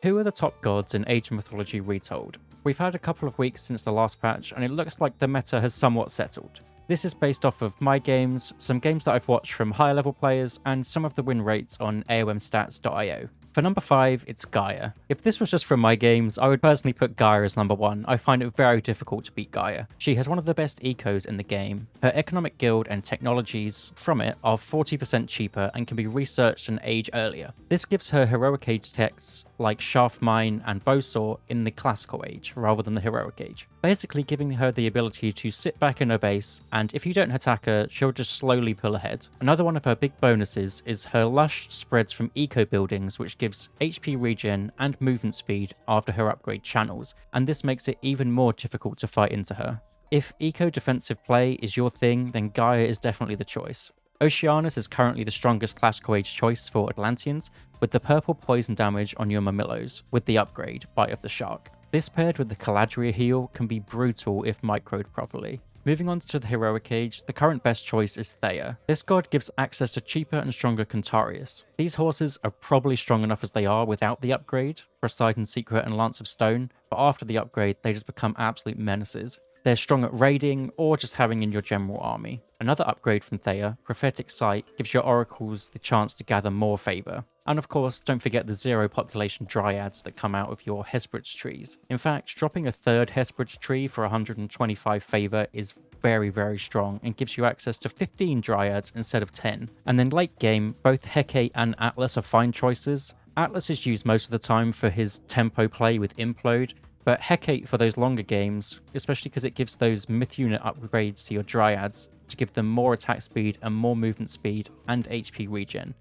Who are the top gods in Age of Mythology Retold? We've had a couple of weeks since the last patch, and it looks like the meta has somewhat settled. This is based off of my games, some games that I've watched from higher level players, and some of the win rates on AOMstats.io. For number 5, it's Gaia. If this was just from my games, I would personally put Gaia as number 1. I find it very difficult to beat Gaia. She has one of the best ecos in the game. Her economic guild and technologies from it are 40% cheaper and can be researched an age earlier. This gives her heroic age techs like Shaft Mine and Bowsaw in the classical age rather than the heroic age, basically giving her the ability to sit back in her base, and if you don't attack her, she'll just slowly pull ahead. Another one of her big bonuses is her lush spreads from eco buildings, which gives HP regen and movement speed after her upgrade channels, and this makes it even more difficult to fight into her. If eco defensive play is your thing, then Gaia is definitely the choice. Oceanus is currently the strongest classical age choice for Atlanteans, with the purple poison damage on your Mamillos, with the upgrade, Bite of the Shark. This paired with the Caladria heal can be brutal if microed properly. Moving on to the heroic age, the current best choice is Thea. This god gives access to cheaper and stronger Cantarius. These horses are probably strong enough as they are without the upgrade, Poseidon Secret and Lance of Stone, but after the upgrade they just become absolute menaces. They're strong at raiding or just having in your general army. Another upgrade from Thea, Prophetic Sight, gives your oracles the chance to gather more favour. And of course, don't forget the 0 population dryads that come out of your Hesperid's trees. In fact, dropping a third Hesperid's tree for 125 favour is very strong and gives you access to 15 dryads instead of 10. And then late game, both Hecate and Atlas are fine choices. Atlas is used most of the time for his tempo play with Implode, but Hecate for those longer games, especially because it gives those myth unit upgrades to your dryads to give them more attack speed and more movement speed and HP regen.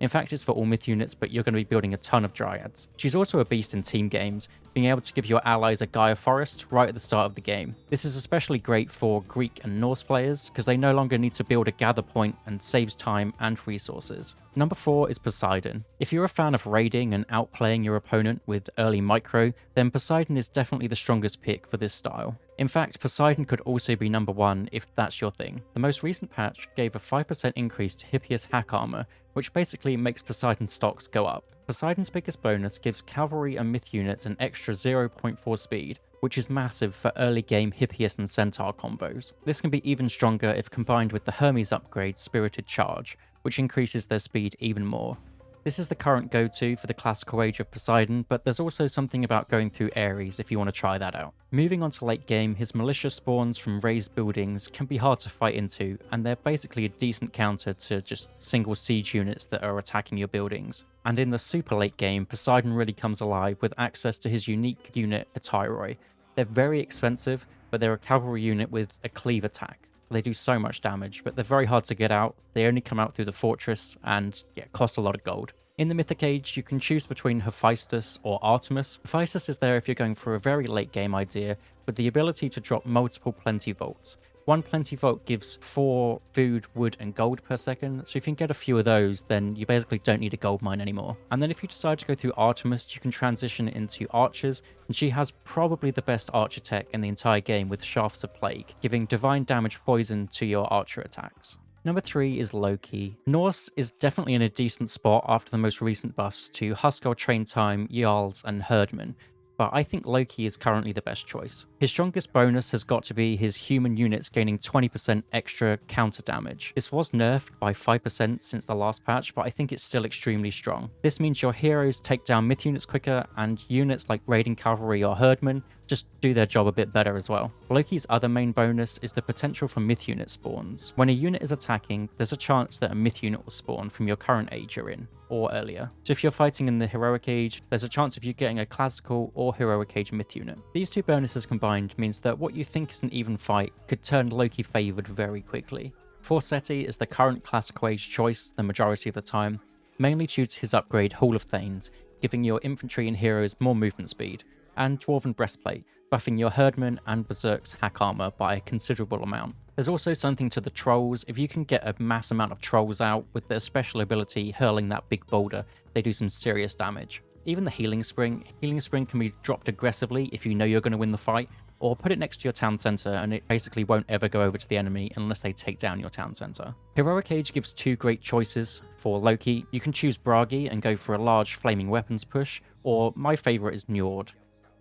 In fact, it's for all myth units, but you're going to be building a ton of dryads. She's also a beast in team games, being able to give your allies a Gaia forest right at the start of the game. This is especially great for Greek and Norse players, because they no longer need to build a gather point and saves time and resources. Number 4 is Poseidon. If you're a fan of raiding and outplaying your opponent with early micro, then Poseidon is definitely the strongest pick for this style. In fact, Poseidon could also be number 1 if that's your thing. The most recent patch gave a 5% increase to Hippias hack armor, which basically makes Poseidon stocks go up. Poseidon's biggest bonus gives cavalry and myth units an extra 0.4 speed, which is massive for early game Hippias and Centaur combos. This can be even stronger if combined with the Hermes upgrade Spirited Charge, which increases their speed even more. This is the current go-to for the classical age of Poseidon, but there's also something about going through Ares if you want to try that out. Moving on to late game, his militia spawns from raised buildings can be hard to fight into, and they're basically a decent counter to just single siege units that are attacking your buildings. And in the super late game, Poseidon really comes alive with access to his unique unit, Atyroi. They're very expensive, but they're a cavalry unit with a cleave attack. They do so much damage, but they're very hard to get out. They only come out through the fortress and cost a lot of gold. In the Mythic Age, you can choose between Hephaestus or Artemis. Hephaestus is there if you're going for a very late game idea, with the ability to drop multiple Plenty Vaults. One Plenty Vault gives 4 food, wood, and gold per second, so if you can get a few of those, then you basically don't need a gold mine anymore. And then if you decide to go through Artemis, you can transition into Archers, and she has probably the best archer tech in the entire game with Shafts of Plague, giving divine damage poison to your archer attacks. Number 3 is Loki. Norse is definitely in a decent spot after the most recent buffs to Huskell Train Time, Jarls, and Herdman, but I think Loki is currently the best choice. His strongest bonus has got to be his human units gaining 20% extra counter damage. This was nerfed by 5% since the last patch, but I think it's still extremely strong. This means your heroes take down myth units quicker, and units like Raiding Cavalry or Herdman just do their job a bit better as well. Loki's other main bonus is the potential for myth unit spawns. When a unit is attacking, there's a chance that a myth unit will spawn from your current age you're in, or earlier. So if you're fighting in the heroic age, there's a chance of you getting a classical or heroic age myth unit. These two bonuses combined means that what you think is an even fight could turn Loki favoured very quickly. Forseti is the current classical age choice the majority of the time, mainly due to his upgrade Hall of Thanes, giving your infantry and heroes more movement speed, and Dwarven Breastplate, buffing your Herdman and Berserk's hack armor by a considerable amount. There's also something to the trolls. If you can get a mass amount of trolls out with their special ability hurling that big boulder, they do some serious damage. Even the Healing Spring can be dropped aggressively if you know you're going to win the fight, or put it next to your town center and it basically won't ever go over to the enemy unless they take down your town center. Heroic Age gives two great choices for Loki. You can choose Bragi and go for a large flaming weapons push, or my favorite is Njord.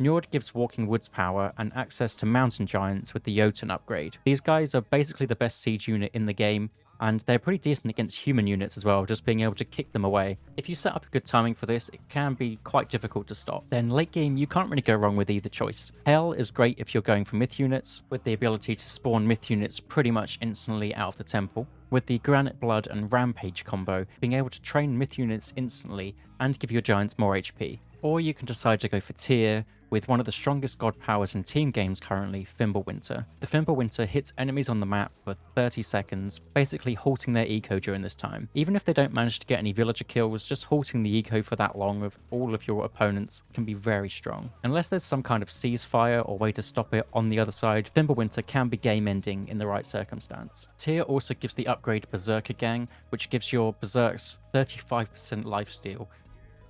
Njord gives Walking Woods power and access to mountain giants with the Jotun upgrade. These guys are basically the best siege unit in the game, and they're pretty decent against human units as well, just being able to kick them away. If you set up a good timing for this, it can be quite difficult to stop. Then late game, you can't really go wrong with either choice. Hell is great if you're going for myth units, with the ability to spawn myth units pretty much instantly out of the temple. With the Granite Blood and Rampage combo, being able to train myth units instantly and give your giants more HP. Or you can decide to go for Tyr, with one of the strongest god powers in team games currently, Fimbulwinter. The Fimbulwinter hits enemies on the map for 30 seconds, basically halting their eco during this time. Even if they don't manage to get any villager kills, just halting the eco for that long with all of your opponents can be very strong. Unless there's some kind of ceasefire or way to stop it on the other side, Fimbulwinter can be game-ending in the right circumstance. Tyr also gives the upgrade Berserker Gang, which gives your Berserks 35% lifesteal,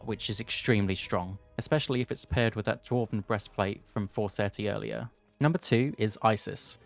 which is extremely strong, especially if it's paired with that Dwarven breastplate from Forseti earlier. Number 2 is Isis,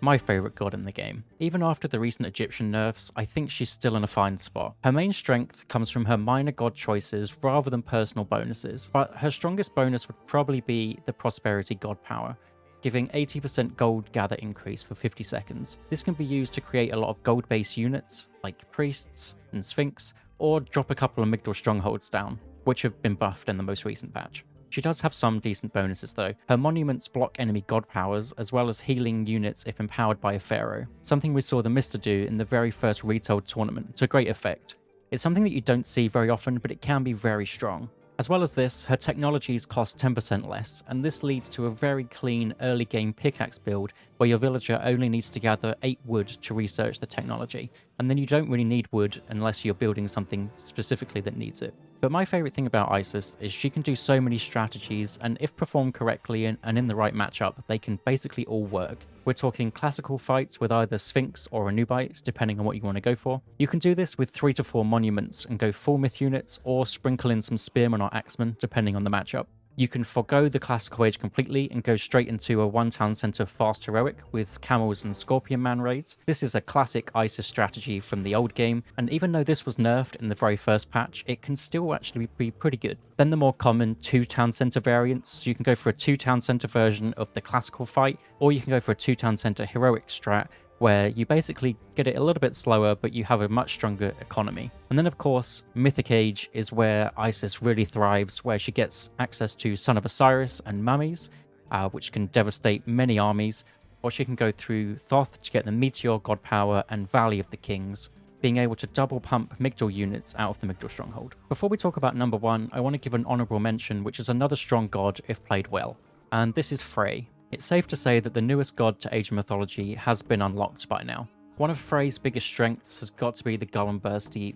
my favourite god in the game. Even after the recent Egyptian nerfs, I think she's still in a fine spot. Her main strength comes from her minor god choices rather than personal bonuses, but her strongest bonus would probably be the Prosperity god power, giving 80% gold gather increase for 50 seconds. This can be used to create a lot of gold-based units, like priests and Sphinx, or drop a couple of Migdal strongholds down, which have been buffed in the most recent patch. She does have some decent bonuses though. Her monuments block enemy god powers, as well as healing units if empowered by a pharaoh, something we saw the Mister do in the very first Retold tournament to great effect. It's something that you don't see very often, but it can be very strong. As well as this, her technologies cost 10% less, and this leads to a very clean early game pickaxe build where your villager only needs to gather 8 wood to research the technology, and then you don't really need wood unless you're building something specifically that needs it. But my favourite thing about Isis is she can do so many strategies, and if performed correctly and in the right matchup, they can basically all work. We're talking classical fights with either Sphinx or Anubites, depending on what you want to go for. You can do this with 3 to 4 monuments and go full myth units, or sprinkle in some spearmen or axemen, depending on the matchup. You can forgo the classical age completely and go straight into a one town center fast heroic with camels and scorpion man raids. This is a classic Isis strategy from the old game, and even though this was nerfed in the very first patch, it can still actually be pretty good. Then the more common 2 town center variants, you can go for a 2 town center version of the classical fight, or you can go for a 2 town center heroic strat, where you basically get it a little bit slower, but you have a much stronger economy. And then of course, Mythic Age is where Isis really thrives, where she gets access to Son of Osiris and mummies, which can devastate many armies, or she can go through Thoth to get the Meteor God Power and Valley of the Kings, being able to double pump Migdal units out of the Migdal Stronghold. Before we talk about number 1, I want to give an honourable mention, which is another strong god if played well, and this is Freyr. It's safe to say that the newest god to Age of Mythology has been unlocked by now. One of Freyr's biggest strengths has got to be the Golem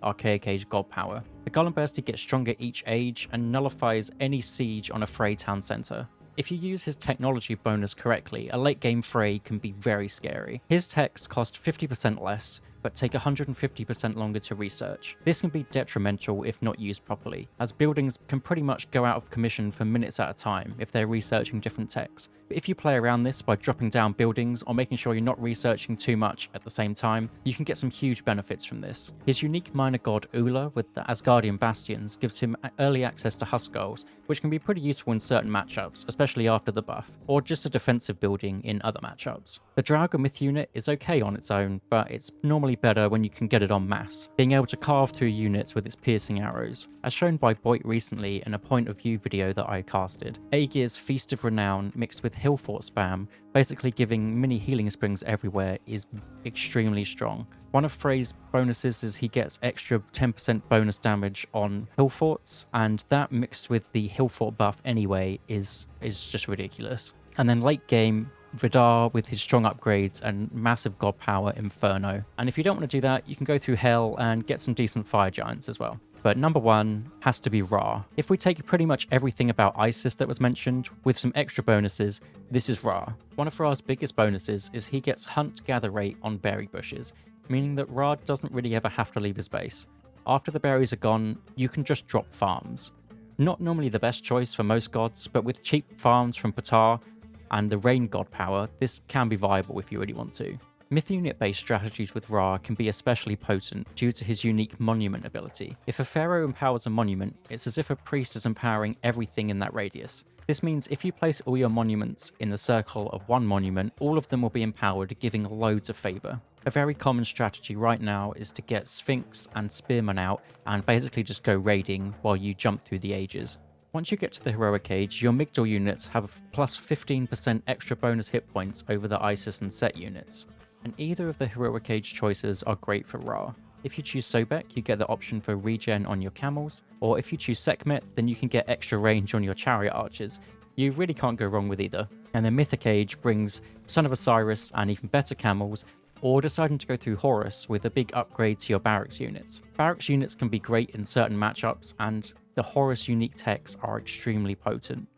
Archaic Age god power. The Golem gets stronger each age and nullifies any siege on a Frey town center. If you use his technology bonus correctly, a late game Frey can be very scary. His techs cost 50% less, but take 150% longer to research. This can be detrimental if not used properly, as buildings can pretty much go out of commission for minutes at a time if they're researching different techs. But if you play around this by dropping down buildings or making sure you're not researching too much at the same time, you can get some huge benefits from this. His unique minor god Ula with the Asgardian Bastions gives him early access to Huskarls, which can be pretty useful in certain matchups, especially after the buff, or just a defensive building in other matchups. The Draugr myth unit is okay on its own, but it's normally better when you can get it en masse, being able to carve through units with its piercing arrows. As shown by Boit recently in a point of view video that I casted, Aegir's Feast of Renown mixed with Hill Fort spam, basically giving mini healing springs everywhere, is extremely strong. One of Freyr's bonuses is he gets extra 10% bonus damage on hill forts, and that mixed with the hill fort buff anyway is just ridiculous. And then late game, Vidar with his strong upgrades and massive god power Inferno. And if you don't want to do that, you can go through Hell and get some decent fire giants as well. But number 1 has to be Ra. If we take pretty much everything about Isis that was mentioned, with some extra bonuses, this is Ra. One of Ra's biggest bonuses is he gets hunt gather rate on berry bushes, meaning that Ra doesn't really ever have to leave his base. After the berries are gone, you can just drop farms. Not normally the best choice for most gods, but with cheap farms from Ptah and the rain god power, this can be viable if you really want to. Myth unit based strategies with Ra can be especially potent due to his unique monument ability. If a pharaoh empowers a monument, it's as if a priest is empowering everything in that radius. This means if you place all your monuments in the circle of one monument, all of them will be empowered, giving loads of favor. A very common strategy right now is to get Sphinx and Spearman out and basically just go raiding while you jump through the ages. Once you get to the heroic age, your Migdal units have plus 15% extra bonus hit points over the Isis and Set units, and either of the heroic age choices are great for Ra. If you choose Sobek, you get the option for regen on your camels, or if you choose Sekhmet, then you can get extra range on your chariot archers. You really can't go wrong with either. And then Mythic Age brings Son of Osiris and even better camels, or deciding to go through Horus with a big upgrade to your barracks units. Barracks units can be great in certain matchups, and the Horus unique techs are extremely potent.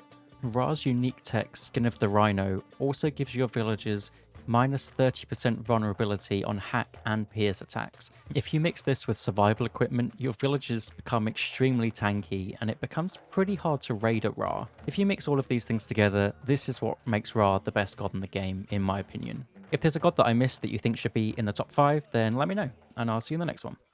Ra's unique tech, Skin of the Rhino, also gives your villagers minus 30% vulnerability on hack and pierce attacks. If you mix this with survival equipment, your villagers become extremely tanky and it becomes pretty hard to raid at Ra. If you mix all of these things together, this is what makes Ra the best god in the game, in my opinion. If there's a god that I missed that you think should be in the top 5, then let me know, and I'll see you in the next one.